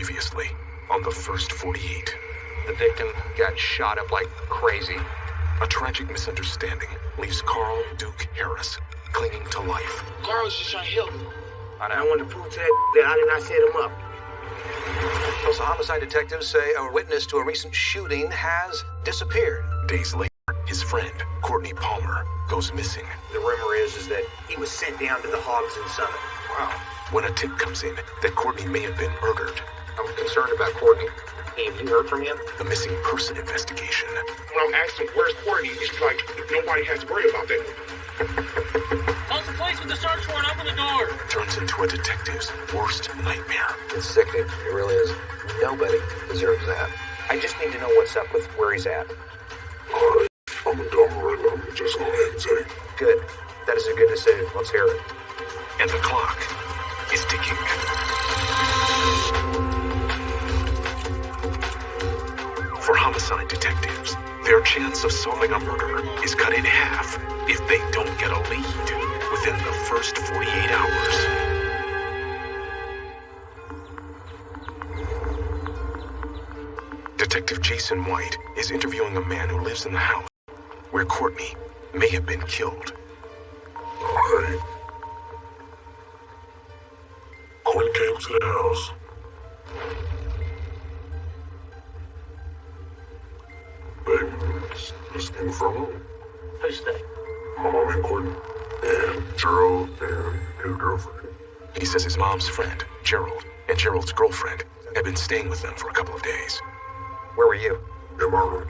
Previously, on the first 48. The victim got shot up like crazy. A tragic misunderstanding leaves Carl Duke Harris clinging to life. Carl's just trying to help me. I want to prove to that I did not set him up. Tulsa homicide detectives say a witness to a recent shooting has disappeared. Days later, his friend, Courtney Palmer, goes missing. The rumor is that he was sent down to the hogs in Summit. Wow. When a tip comes in that Courtney may have been murdered, I'm concerned about Courtney. Hey, have you heard from him? the missing person investigation When I'm asking where's Courtney, it's like nobody has to worry about that. Close the place with the search warrant. Open the door. turns into a detective's worst nightmare. It's sickening. It really is. Nobody deserves that. I just need to know what's up with where he's at. Alright, I'm a dumb right now. I'm just going ahead and say. Good. That is a good decision. Let's hear it. And the clock is ticking. For homicide detectives, their chance of solving a murder is cut in half if they don't get a lead within the first 48 hours. Detective Jason White is interviewing a man who lives in the house where Courtney may have been killed. Alright. Courtney came to the house. Baby, it's in from home. Who's that? My mom and Courtney. And Gerald and his girlfriend. He says his mom's friend, Gerald, and Gerald's girlfriend have been staying with them for a couple of days. Where were you? In my room.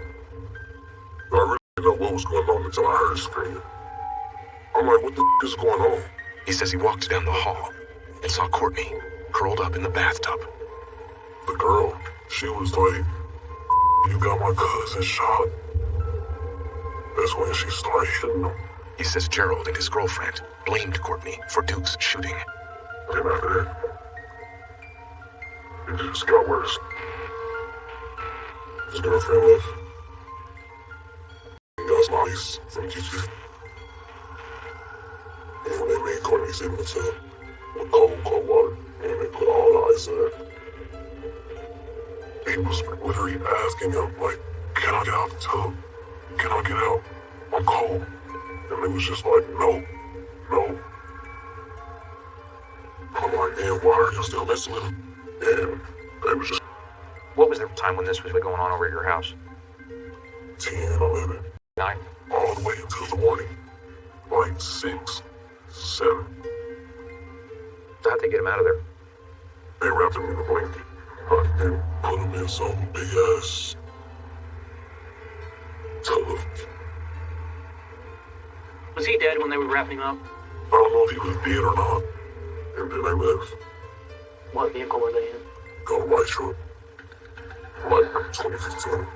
I really didn't know what was going on until I heard her screaming. I'm like, what the is going on? He says he walked down the hall and saw Courtney curled up in the bathtub. The girl, she was like, you got my cousin shot. That's when she started hitting him. He says Gerald and his girlfriend blamed Courtney for Duke's shooting. Then after that, it just got worse. His girlfriend left. He got some ice from QC. And when they made Courtney sit in the tub with cold water, and they put all the ice in it. He was literally asking him, like, can I get out the tub? Can I get out? I'm cold. And he was just like, no. I'm like, man, why are you still messing with him? And they was just What was the time when this was going on over at your house? 10, 11, Night? all the way until the morning. Like 6, 7. How'd they get him out of there? They wrapped him in a blanket and put him in some big ass tub. Was he dead when they were wrapping him up? I don't know if he was dead or not. And then they left. What vehicle were they in? Got a white truck. Like 2015.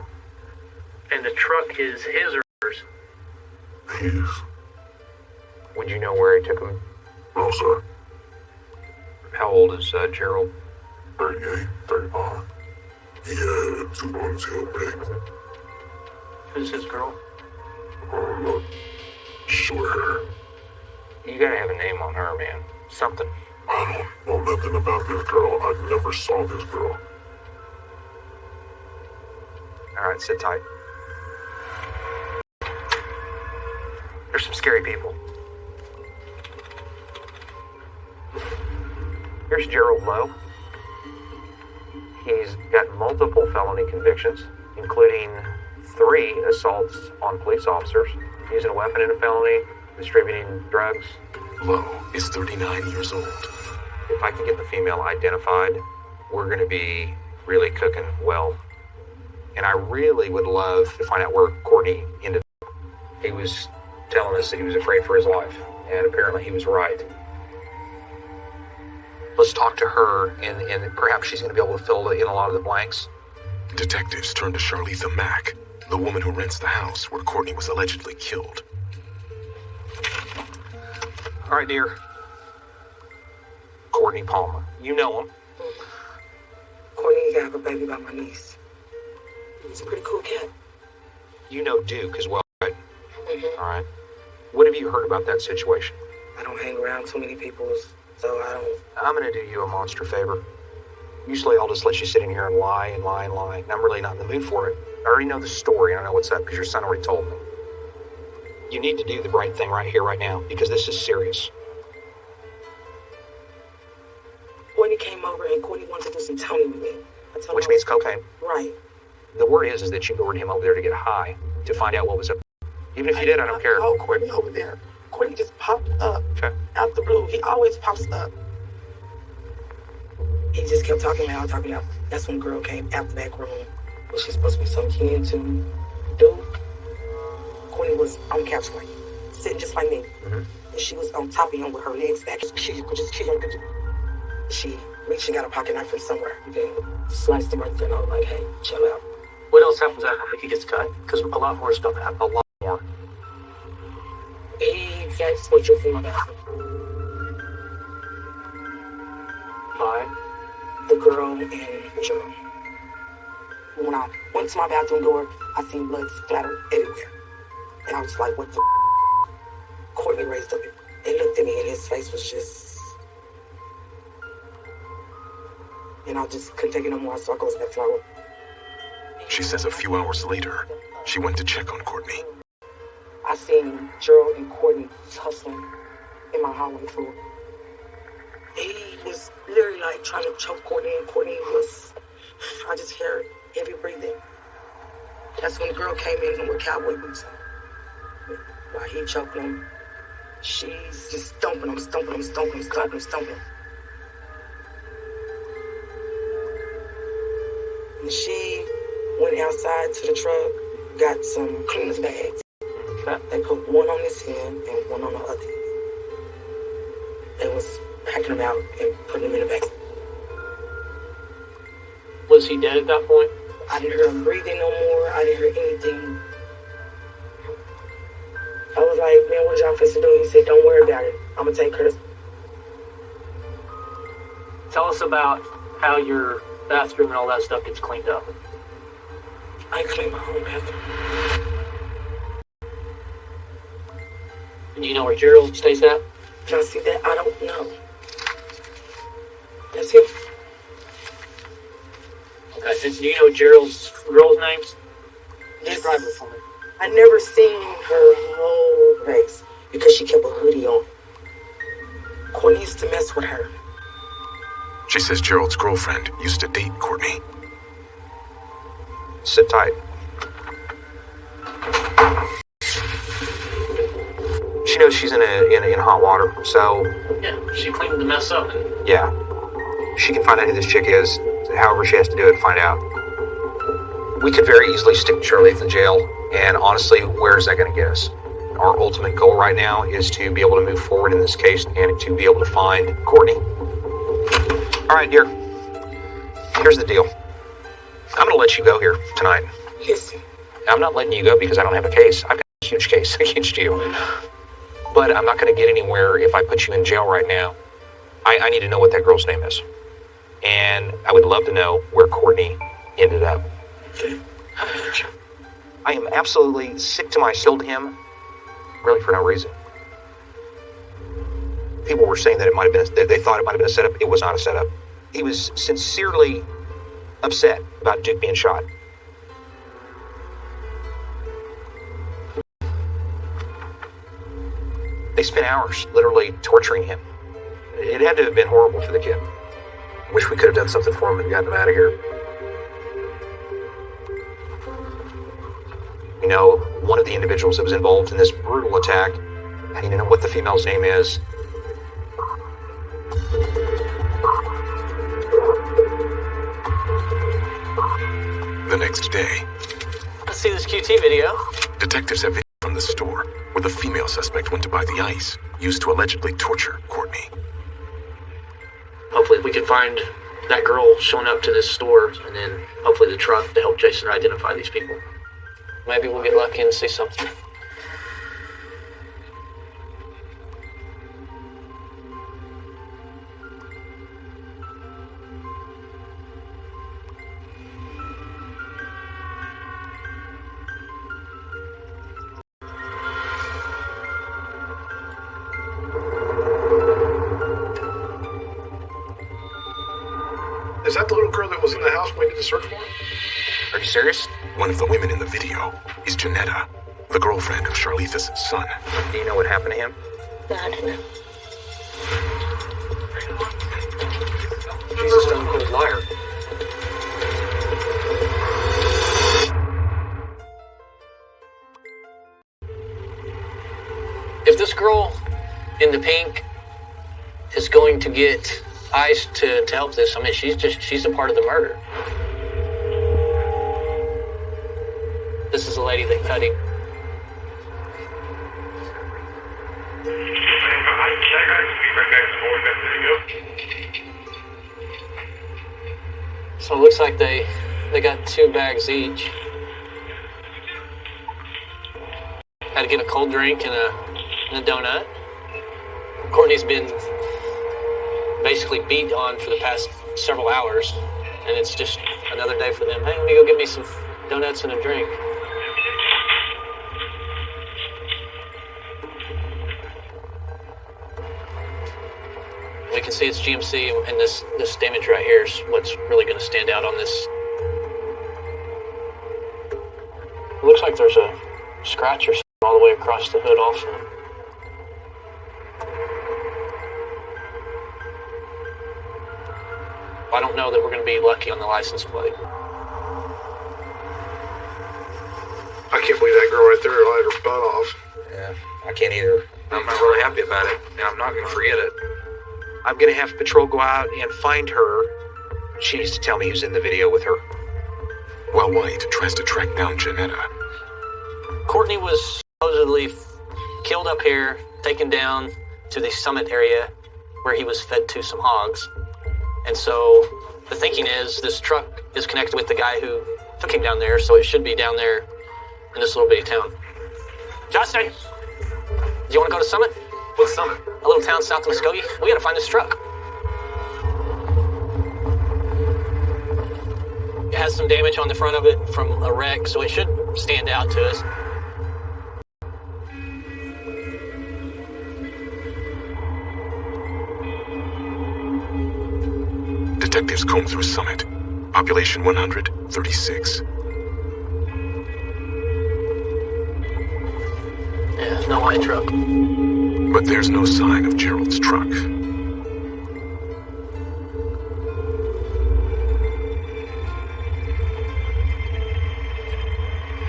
And the truck is his or hers? His. Would you know where he took him? No, sir. How old is Gerald? 38, 35. He had 2 months held pregnant. Who's his girl? I'm not sure her. You gotta have a name on her, man. Something. I don't know nothing about this girl. I never saw this girl. All right, sit tight. There's some scary people. Here's Gerald Lowe. He's got multiple felony convictions, including 3 assaults on police officers, using a weapon in a felony, distributing drugs. Lowe is 39 years old. If I can get the female identified, we're going to be really cooking well. And I really would love to find out where Courtney ended up. He was telling us that he was afraid for his life, and apparently he was right. Let's talk to her, and perhaps she's going to be able to fill in a lot of the blanks. Detectives turn to Charletha Mack, the woman who rents the house where Courtney was allegedly killed. All right, dear. Courtney Palmer. You know him. Courtney got a baby by my niece. He's a pretty cool cat. You know Duke as well, right? Mm-hmm. All right. What have you heard about that situation? I don't hang around too many people, so I don't... I'm going to do you a monster favor. Usually I'll just let you sit in here and lie and lie and lie. And I'm really not in the mood for it. I already know the story. I know what's up because your son already told me. You need to do the right thing right here, right now, because this is serious. Courtney came over and Courtney wanted to do some Tony with me. Which means cocaine. Right. The word is that you lured him over there to get high, to find out what was up. Even if you did, I don't care. Oh, Courtney over there. Courtney just popped up Okay. out the blue. He always pops up. He just kept talking loud, talking loud. That's when the girl came out the back room. Was she supposed to be something she needed to do? Courtney was on the couch like, sitting just like me. And she was on top of him with her legs back. She reached and got a pocket knife from somewhere. And then sliced him right there. And I was like, hey, chill out. What else happens after he gets cut? Because a lot more stuff happens. A lot more. He gets what you're feeling about Bye. the girl and Joe. When I went to my bathroom door, I seen blood splatter everywhere. And I was like, what the Courtney raised up and looked at me and his face was just... And I just couldn't take it no more, so I goes back to my room. She says a few hours later, she went to check on Courtney. I seen Gerald and Courtney tussling in my hallway floor. He was literally like trying to choke Courtney, and Courtney was... I just heard heavy breathing. That's when the girl came in with cowboy boots on. While he choked him, she's just stomping him. And she went outside to the truck, got some cleaners bags. They put one on his hand and one on the other. They was packing them out and putting them in the bag. Was he dead at that point? I didn't hear him breathing no more. I didn't hear anything. I was like, man, what y'all supposed to do? He said, don't worry about it. I'm going to take her. Tell us about how your bathroom and all that stuff gets cleaned up. I clean my own bathroom. And do you know where Gerald stays at? Can I see that? I don't know. That's him. Okay, and do you know Gerald's girls' names? Describe it for me. I never seen her whole face because she kept a hoodie on. Courtney used to mess with her. She says Gerald's girlfriend used to date Courtney. Sit tight. She knows she's in hot water, so... Yeah, she cleaned the mess up. And yeah. She can find out who this chick is, however she has to do it to find out. We could very easily stick Charlie in jail, and honestly, where is that going to get us? Our ultimate goal right now is to be able to move forward in this case and to be able to find Courtney. All right, dear. Here's the deal. I'm going to let you go here tonight. Listen. I'm not letting you go because I don't have a case. I've got a huge case against you. But I'm not going to get anywhere if I put you in jail right now. I need to know what that girl's name is. And I would love to know where Courtney ended up. I am absolutely sick to my soul to him, really for no reason. People were saying that it might have been, they thought it might have been a setup. It was not a setup. He was sincerely upset about Duke being shot. They spent hours literally torturing him. It had to have been horrible for the kid. Wish we could have done something for him and gotten him out of here. You know, one of the individuals that was involved in this brutal attack, I need to know what the female's name is. The next day, let's see this QT video. detectives have video from the store where the female suspect went to buy the ice used to allegedly torture Courtney. Hopefully we can find that girl showing up to this store, and then hopefully the truck to help Jason identify these people. Maybe we'll get lucky and see something. Is that the little girl that was in the house when we did the search warrant? Are you serious? One of the women in the video is Janetta, the girlfriend of Charlitha's son. Do you know what happened to him? No, I don't know. He's a stone cold liar. If this girl in the pink is going to get eyes to help this, I mean, she's a part of the murder. This is the lady that cut him. So it looks like they got 2 bags each. Had to get a cold drink and a donut. Courtney's been basically beat on for the past several hours, and it's just another day for them. Hey, let me go get me some donuts and a drink. We can see it's GMC, and this damage right here is what's really going to stand out on this. It looks like there's a scratch or something all the way across the hood also. I don't know that we're going to be lucky on the license plate. I can't believe that girl right there lied her butt off. Yeah, I can't either. I'm not really happy about it, and I'm not going to forget it. I'm going to have patrol go out and find her. She needs to tell me who's in the video with her. While White tries to track down Janetta. Courtney was supposedly killed up here, taken down to the summit area where he was fed to some hogs. And so the thinking is this truck is connected with the guy who took him down there, so it should be down there in this little bitty town. Justin, do you want to go to Summit? What summit? A little town south of Muskogee. We gotta find this truck. It has some damage on the front of it from a wreck, so it should stand out to us. Detectives comb through Summit. Population 136. Yeah, no white truck. But there's no sign of Gerald's truck.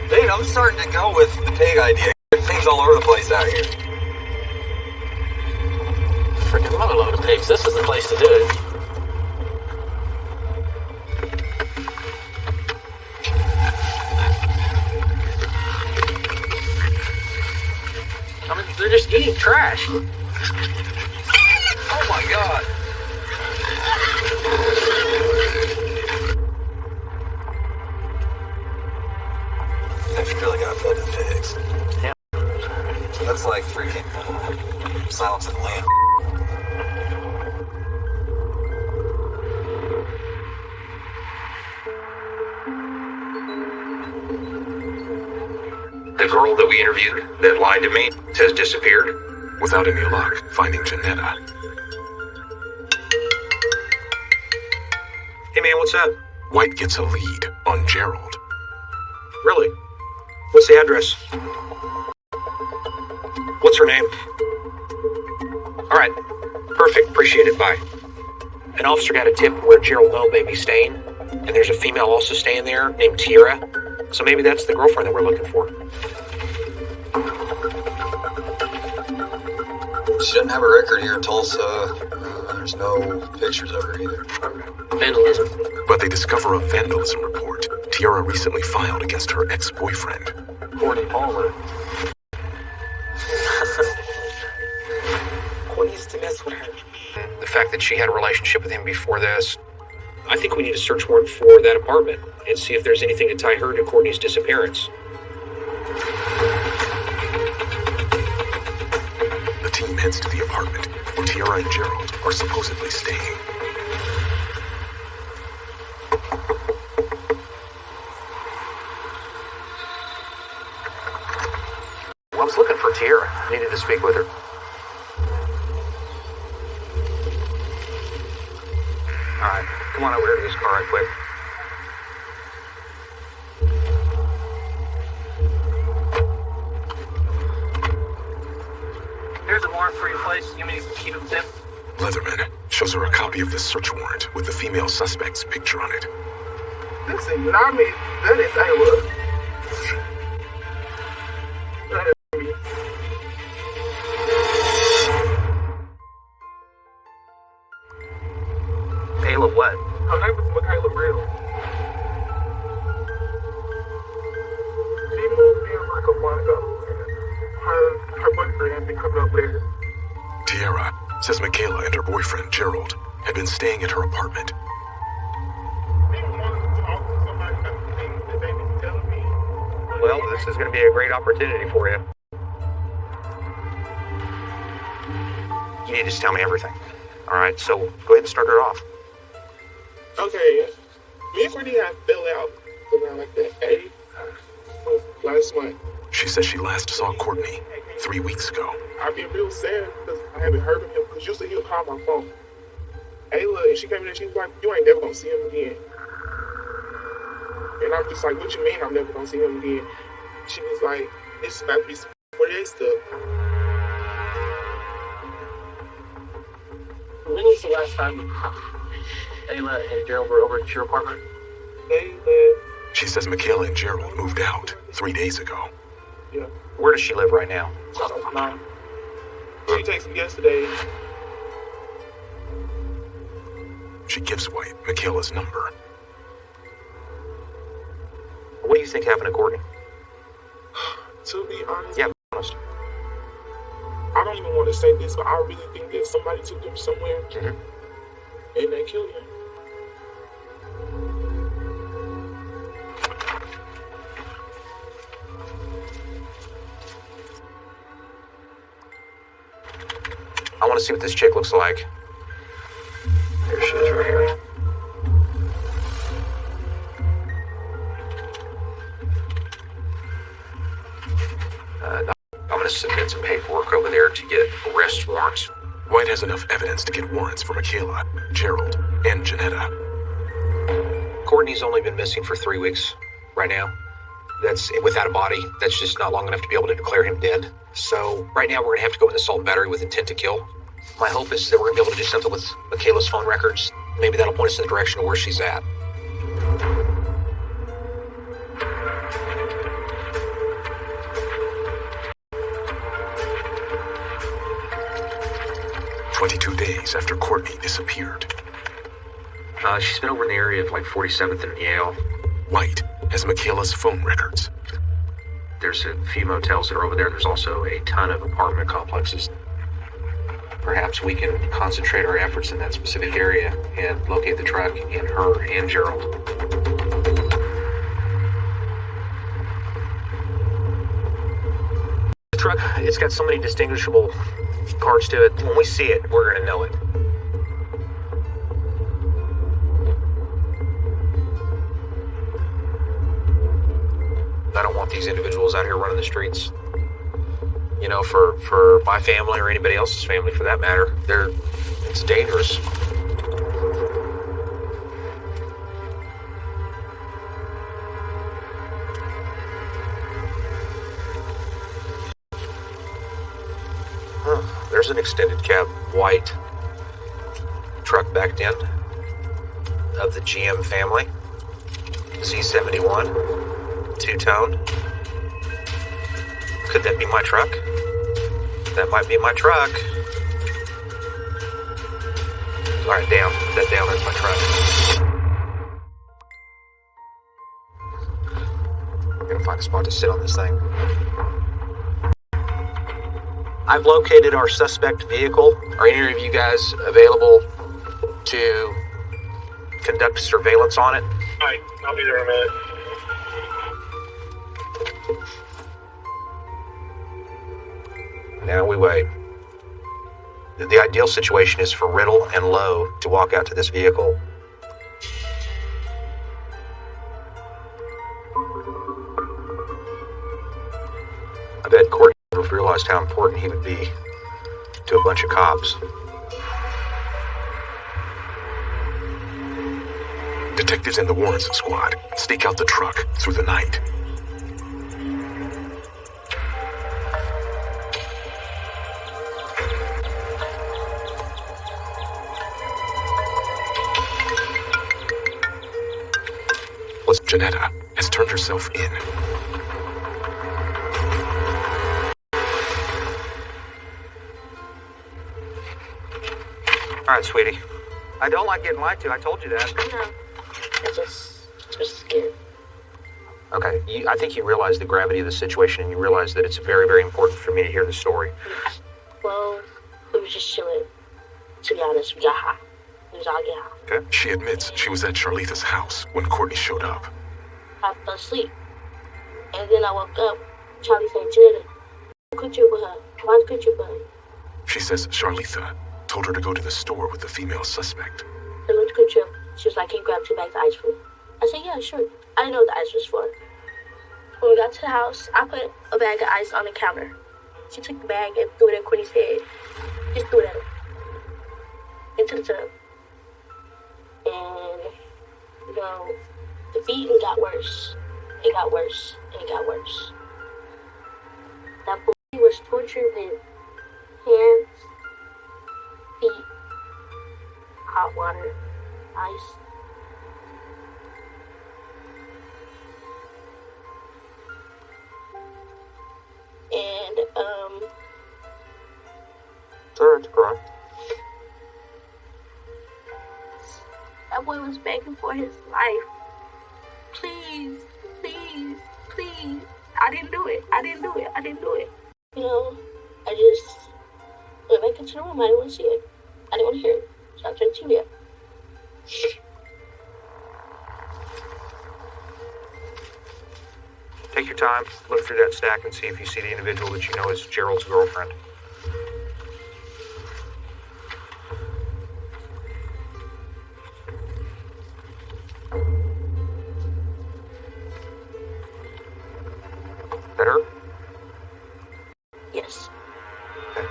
Dude, I'm starting to go with the pig idea. Things all over the place out here. Freaking motherload of pigs. This is the place to do it. I mean, they're just eating trash. Oh my god. I really gotta fed the pigs. Yeah. That's like freaking Silence of the Lambs. The girl that we interviewed that lied to me has disappeared. Without any luck, finding Janetta. Hey man, what's up? White gets a lead on Gerald. Really? What's the address? What's her name? All right, perfect, appreciate it, bye. An officer got a tip where Gerald Lowe may be staying, and there's a female also staying there named Tierra, so maybe that's the girlfriend that we're looking for. She doesn't have a record here in Tulsa. There's no pictures of her either. Vandalism. But they discover a vandalism report Tierra recently filed against her ex-boyfriend. Courtney Palmer. Courtney used to mess with her. The fact that she had a relationship with him before this, I think we need a search warrant for that apartment and see if there's anything to tie her to Courtney's disappearance. The team heads to the apartment where Tierra and Gerald are supposedly staying. Well, I was looking for Tierra. I needed to speak with her. All right, come come on over here to this car right quick. Here's a warrant for your place. You mean to keep him safe? Leatherman shows her a copy of the search warrant with the female suspect's picture on it. Listen, not me. That is Ayla. That is me. Ayla what? Her name is Michaela Real. She moved in like a month ago. Her boyfriend had been coming up later. Tiara says Michaela and her boyfriend, Gerald, had been staying at her apartment. Well, this is going to be a great opportunity for you. You need to just tell me everything. All right, so go ahead and start her off. Okay, me and Courtney had fell out around like the 8th of last month. She says she last saw Courtney 3 weeks ago. I've been real sad because I haven't heard from him because usually he'll call my phone. Ayla, and she came in and she was like, you ain't never gonna see him again. And I'm just like, what you mean I'm never gonna see him again? She was like, it's about to be 48 stuff. When was the last time Ayla and Gerald were over at your apartment? They left, She says Michaela and Gerald moved out 3 days ago. yeah. Where does she live right now? Mom. She texted me yesterday. She gives White Michaela's number. What do you think happened to Courtney? To be honest, Yeah, be honest. I don't even want to say this, but I really think that somebody took him somewhere and they killed him. I want to see what this chick looks like. There she is right here. I'm going to submit some paperwork over there to get arrest warrants. White has enough evidence to get warrants for Michaela, Gerald, and Janetta. Courtney's only been missing for 3 weeks right now. That's without a body. That's just not long enough to be able to declare him dead. So right now we're going to have to go with assault and battery with intent to kill. My hope is that we're going to be able to do something with Michaela's phone records. Maybe that'll point us in the direction of where she's at. "22 days after Courtney disappeared, She's been over in the area of like 47th and Yale. White has Michaela's phone records. There's a few motels that are over there. There's also a ton of apartment complexes. Perhaps we can concentrate our efforts in that specific area and locate the truck and her and Gerald. The truck, it's got so many distinguishable parts to it. When we see it, we're going to know it. I don't want these individuals out here running the streets. You know, for my family or anybody else's family for that matter. It's dangerous. There's an extended cab white truck backed in of the GM family. Z71, two-tone. Could that be my truck? That might be my truck. Alright, down. Put that down, that's my truck. We're gonna find a spot to sit on this thing. I've located our suspect vehicle. Are any of you guys available to conduct surveillance on it? Alright, I'll be there in a minute. Now we wait. The ideal situation is for Riddle and Lowe to walk out to this vehicle. I bet Courtney never realized how important he would be to a bunch of cops. Detectives and the warrants squad stake out the truck through the night. Janetta has turned herself in. All right, sweetie. I don't like getting lied to. I told you that. I know. I'm just scared. Okay, I think you realize the gravity of the situation, and you realize that it's very, very important for me to hear the story. Well, we were just chilling. To be honest, we got high. We was all getting high. Okay. She admits she was at Charlitha's house when Courtney showed up. I fell asleep. And then I woke up. Charlie said, Janetta, could you with her? Why could you with her? She says Charlitha told her to go to the store with the female suspect. I looked at you. She was like, can you grab 2 bags of ice for me? I said, yeah, sure. I didn't know what the ice was for. When we got to the house, I put a bag of ice on the counter. She took the bag and threw it at Courtney's head. Just threw it at her. Into the tub. And, the beating got worse. It got worse. And it got worse. That boy was tortured with hands, feet, hot water, ice. And, Sorry to cry. that boy was begging for his life. Please, please, please. I didn't do it. I didn't do it. I didn't do it. I just went back into the room. I didn't want to see it. I didn't want to hear it. So I turned the TV up. Take your time, look through that stack and see if you see the individual that you know is Gerald's girlfriend. That her? Yes. Okay.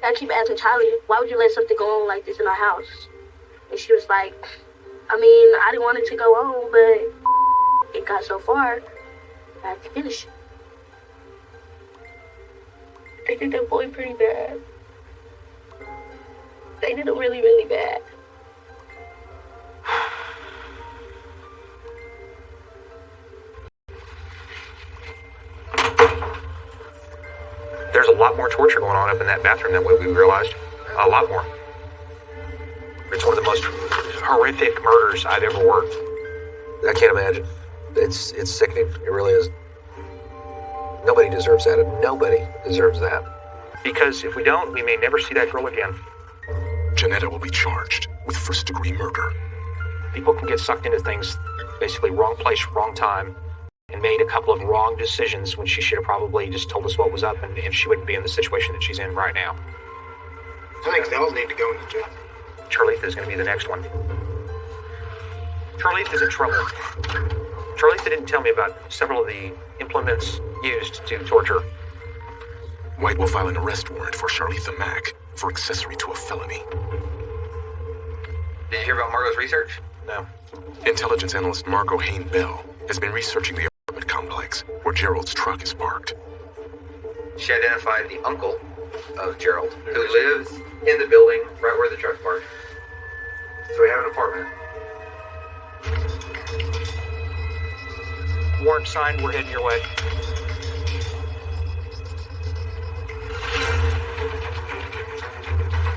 I keep asking Charlie, why would you let something go on like this in our house? And she was like, I didn't want it to go on, but it got so far, I had to finish it. They did that boy pretty bad. They did him really, really bad. There's a lot more torture going on up in that bathroom than what we realized. A lot more. It's one of the most horrific murders I've ever worked. I can't imagine. It's sickening. It really is. Nobody deserves that. Nobody deserves that. Because if we don't, we may never see that girl again. Janetta will be charged with first-degree murder. People can get sucked into things, basically wrong place, wrong time, and made a couple of wrong decisions when she should have probably just told us what was up, and she wouldn't be in the situation that she's in right now. I think Nels need to go into jail. Charlitha is going to be the next one. Charlitha's in trouble. Charlitha didn't tell me about several of the implements used to torture. White will file an arrest warrant for Charlitha Mack for accessory to a felony. Did you hear about Margot's research? No. Intelligence analyst Margot Hain-Bell has been researching the apartment complex where Gerald's truck is parked. She identified the uncle of Gerald, who lives in the building right where the truck's parked. So we have an apartment. Warrant signed, we're heading your way.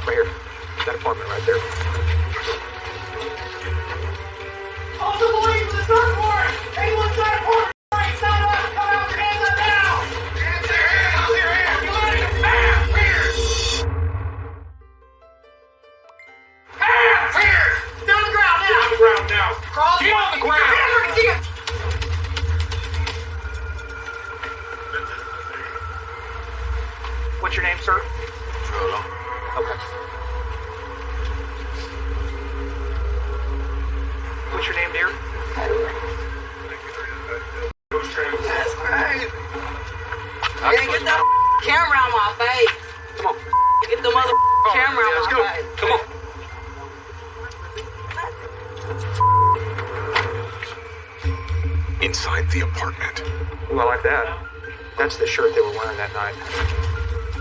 Right here. That apartment right there. All the police for the search warrant! Anyone inside apartment? Sign up! Come out with your hands up now! Hands there! Hands there! Hands! You want it? Hands here! Hands here! Down the ground now! Down the ground now! Crawl! Get on the ground! Get! What's your name, sir? Okay. What's your name, dear? That's right! Hey, get that camera on my face. Come on. Get the mother camera on Let's my go. face. Come on. Inside the apartment, Ooh, I like that. That's the shirt they were wearing that night.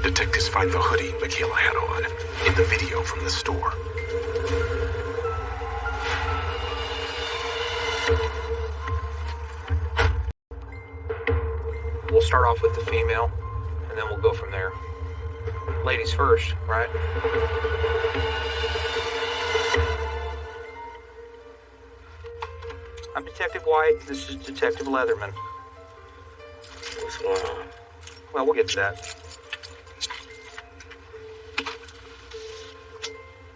detectives find the hoodie Michaela had on in the video from the store. We'll start off with the female, and then we'll go from there. Ladies first, right? I'm Detective White. This is Detective Leatherman. What's going on? Well, we'll get to that.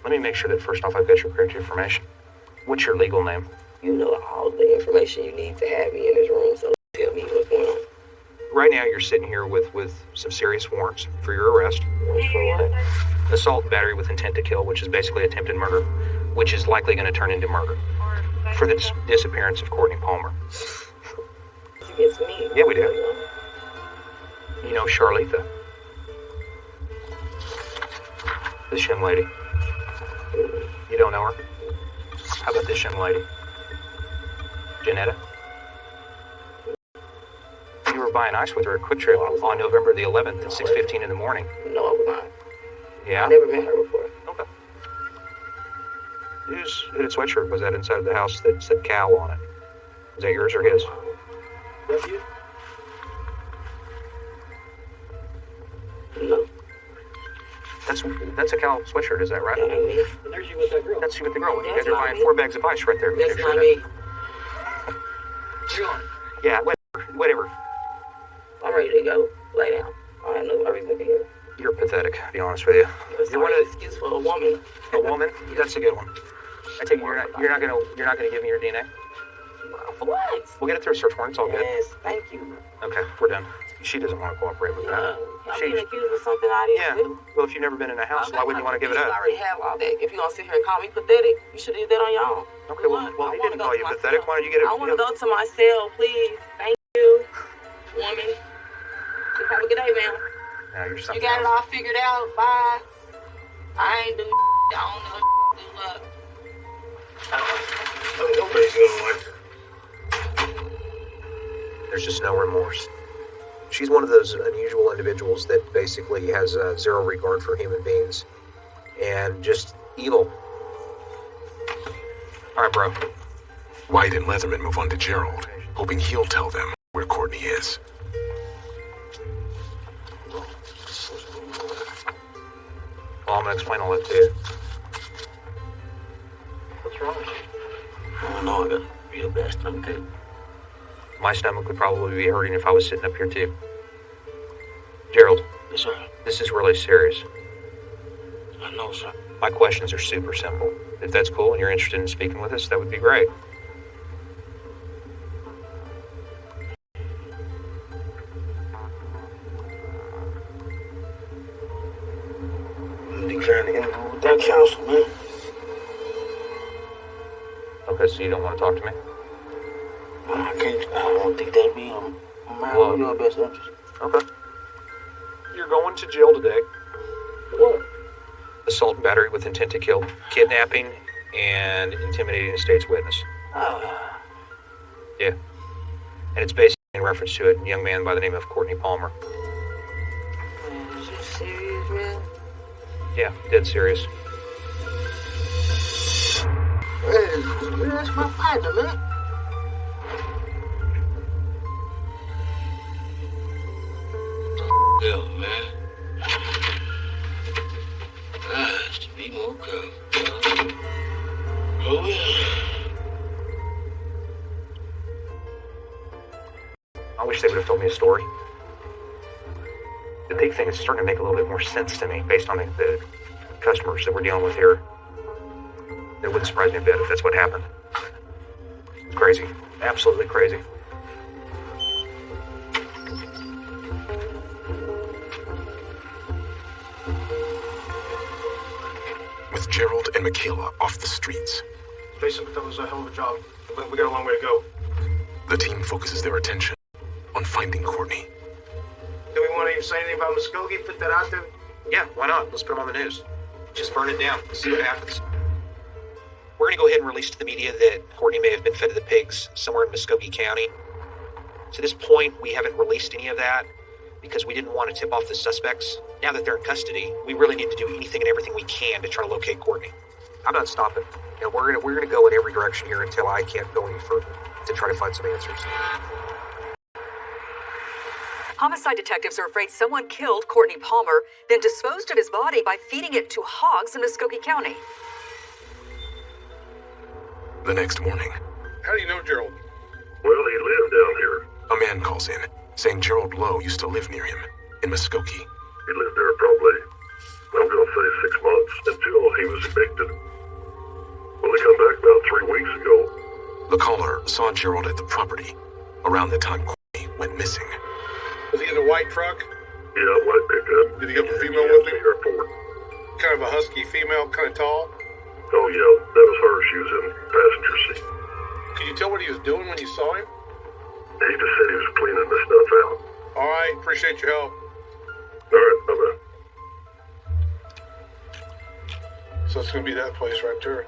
Let me make sure that first off I've got your correct information. What's your legal name? You know all the information you need to have me in this room, so tell me what's going on. Right now you're sitting here with some serious warrants for your arrest. For what? Assault and battery with intent to kill, which is basically attempted murder, which is likely going to turn into murder. For the disappearance of Courtney Palmer. It's me. Yeah, we do. You know Charlitha. This young lady. You don't know her? How about this young lady? Janetta? You were buying ice with her at Quick Trip on November the 11th at 6:15 in the morning. No, I was not. Yeah? I never met her before. Okay. Whose hooded sweatshirt was that inside of the house that said Cal on it? Was that yours or his? That's you? No. That's a Cal sweatshirt, is that right? That ain't me. There's you with that girl. That's you with the girl. You That's guys are not buying me. 4 bags of ice right there. That's Picture not that. me. John. Yeah, whatever. I'm ready to go. Lay down. I have no reason to be here. You're pathetic, to be honest with you. You're one of excuse for a woman. A woman? That's a good one. I take it you're not gonna give me your DNA. For what? We'll get it through a search warrant. It's all good. Yes, thank you. Okay, we're done. She doesn't want to cooperate with that. I'm being accused of something I didn't do. Well, if you've never been in a house, why wouldn't you want to give it You up? already have all that. If you're going to sit here and call me pathetic, you should have did that on your own. Okay, well, he didn't call you pathetic. Why don't you get it? I want to go to my cell, please. Thank you, woman. Just have a good day, man. Yeah, you're something You got it else. all figured out. Bye. I ain't do I don't know. Good luck. Nobody's gonna like her. There's just no remorse. She's one of those unusual individuals that basically has zero regard for human beings and just evil. All right, bro. White and Leatherman move on to Gerald, hoping he'll tell them where Courtney is. Well, I'm gonna explain all that to you. What's wrong with you? I don't know. I got real bad stomach ache. My stomach would probably be hurting if I was sitting up here too. Gerald, Yes, sir. this is really serious. I know, sir. My questions are super simple. If that's cool and you're interested in speaking with us, that would be great. I'm declaring the interview with that counsel, man. Okay, so you don't want to talk to me? I can't. I don't think that'd be Well, in your best interest. Okay. You're going to jail today. What? Assault and battery with intent to kill, kidnapping, and intimidating a state's witness. Yeah. And it's basically in reference to a young man by the name of Courtney Palmer. Man, is you serious, man? Yeah, dead serious. Man, that's my partner, man. Hell, man. Nice to be more careful. Oh, yeah. I wish they would have told me a story. The pig thing is starting to make a little bit more sense to me based on the customers that we're dealing with here. It wouldn't surprise me a bit if that's what happened. Crazy. Absolutely crazy. With Gerald and Michaela off the streets, Jason, that was a hell of a job. But we got a long way to go. the team focuses their attention on finding Courtney. Do we want to even say anything about Muskogee? Put that out there? Yeah, why not? Let's put them on the news. Just burn it down. Let's see what happens. We're going to go ahead and release to the media that Courtney may have been fed to the pigs somewhere in Muskogee County. To this point, we haven't released any of that because we didn't want to tip off the suspects. Now that they're in custody, we really need to do anything and everything we can to try to locate Courtney. I'm not stopping. You know, we're gonna go in every direction here until I can't go any further to try to find some answers. Homicide detectives are afraid someone killed Courtney Palmer, then disposed of his body by feeding it to hogs in Muskogee County. The next morning, How do you know Gerald? Well, he lived down here. a man calls in, saying Gerald Lowe used to live near him in Muskogee. He lived there probably, I'm going to say 6 months, until he was evicted. Well, he come back about 3 weeks ago. The caller saw Gerald at the property around the time Courtney went missing. Was he in a white truck? Yeah, white pickup. Did he have a female with him? Airport. Kind of a husky female, kind of tall? Oh, yeah, that was her. She was in the passenger seat. Could you tell what he was doing when you saw him? He just said he was cleaning the stuff out. All right, appreciate your help. All right, bye-bye. So it's going to be that place right there.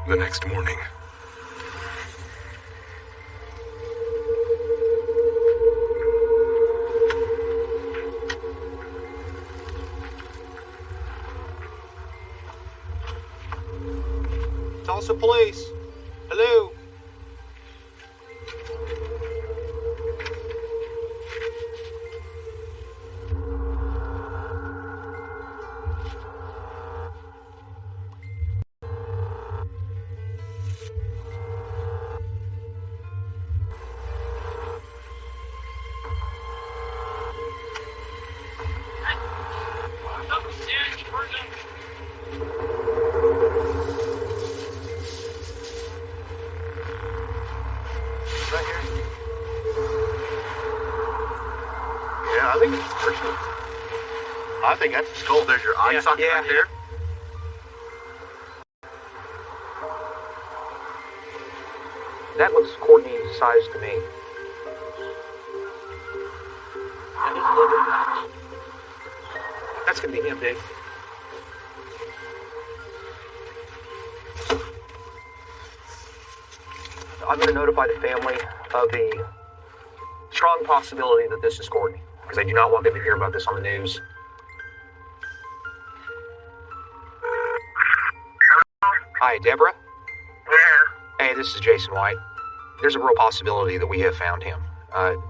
The next morning, Tulsa Police. Hello. Right here. Yeah, I think it's a person. I think that's a skull. There's your eye socket right there. That looks Courtney size to me. That's gonna be him, Dave. I'm gonna notify the family of the strong possibility that this is Courtney, because I do not want them to hear about this on the news. Hi, Deborah? Yeah. Hey, this is Jason White. There's a real possibility that we have found him.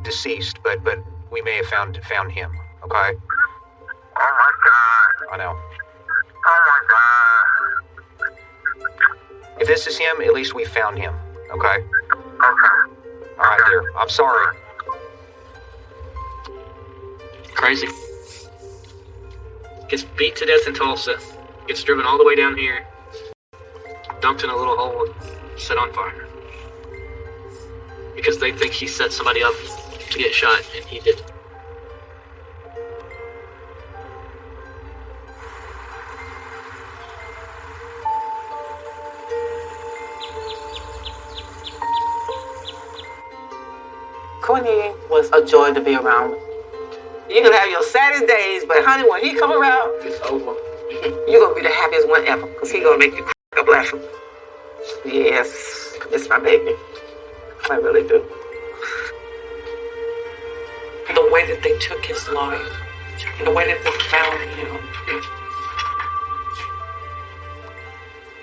Deceased, but we may have found him, okay? Oh, my God. I know. Oh, my God. If this is him, at least we found him, okay? Okay. Alright, dear. I'm sorry. Crazy. Gets beat to death in Tulsa. Gets driven all the way down here. Dumped in a little hole and set on fire. Because they think he set somebody up to get shot, and he didn't. Courtney was a joy to be around. You can have your saddest days, but honey, when he come around, it's over. You're gonna be the happiest one ever, because he gonna make you crack up laughing. Yes, it's my baby. I really do. The way that they took his life, the way that they found him,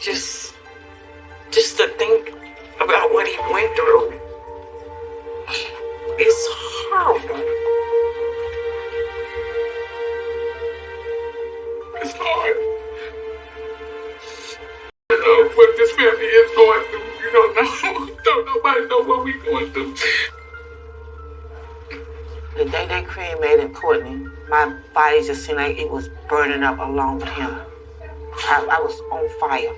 just to think about what he went through. It's horrible. It's hard. You know what this family is going through. You don't know. Don't nobody know what we're going through. The day they cremated Courtney, my body just seemed like it was burning up along with him. I was on fire.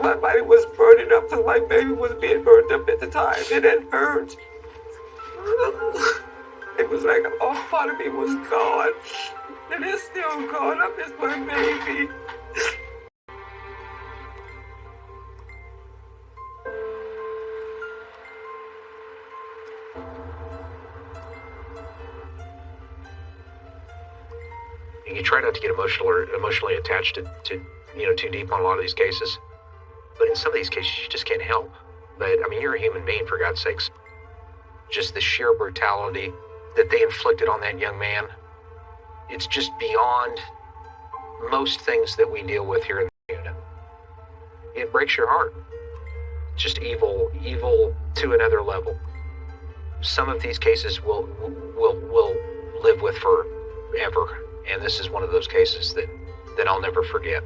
My body was burning up because my baby was being burned up at the time, and it hurt. It was like all part of me was gone, and it's still gone. I miss my baby. You try not to get emotionally attached to too deep on a lot of these cases. But in some of these cases, you just can't help. But, I mean, you're a human being, for God's sakes. Just the sheer brutality that they inflicted on that young man, it's just beyond most things that we deal with here in the unit. It breaks your heart. Just evil to another level. Some of these cases we'll live with forever, and this is one of those cases that I'll never forget.